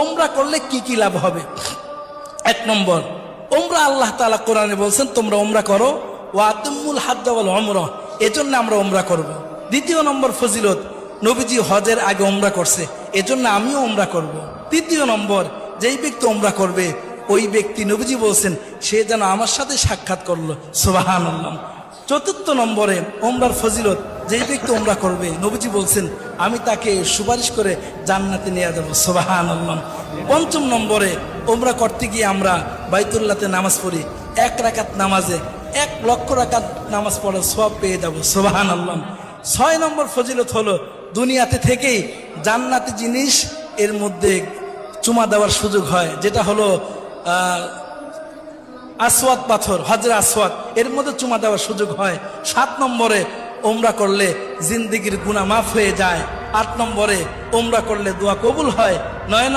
ওমরা করলে কি কি লাভ হবে। এক নম্বর, ওমরা আল্লাহ তাআলা কোরআনে বলছেন তোমরা ওমরা করো, ওয়া আতিমুল হাজ্জ ওয়াল উমরা, এজন্য আমরা ওমরা করব। দ্বিতীয় নম্বর ফজিলত, নবীজি হজের আগে ওমরা করছে, এজন্য আমিও ওমরা করব। তৃতীয় নম্বর, যেই ব্যক্তি ওমরা করবে ওই ব্যক্তি নবীজি বলছেন সে যেন আমার সাথে সাক্ষাৎ করলো, সুবহানাল্লাহ। চতুর্থ নম্বরে ওমরার ফজিলত, যেই ব্যক্তি ওমরা করবে নবীজি বলছেন আমি তাকে সুপারিশ করে জান্নাতে নিয়ে যাব, সুবহানাল্লাহ। পঞ্চম নম্বরে, ওমরা করতে গিয়ে আমরা বাইতুল্লাহতে নামাজ পড়ি, 1 রাকাত নামাজে 1 লক্ষ রাকাত নামাজ পড়ার সওয়াব পেয়ে যাব, সুবহানাল্লাহ। 6 নম্বর ফজিলত হলো দুনিয়াতে থেকেই জান্নাতি জিনিস এর মধ্যে চুমা দেওয়ার সুযোগ হয়, যেটা হলো আসওয়াদ পাথর, হজরে আসওয়াদ, এর মধ্যে চুমা দেওয়ার সুযোগ হয়। 7 নম্বরে, ওমরা করলে জিন্দেগির গুনাহ মাফ হয়ে যায়। 8 নম্বরে, ওমরা করলে দোয়া কবুল হয়। 9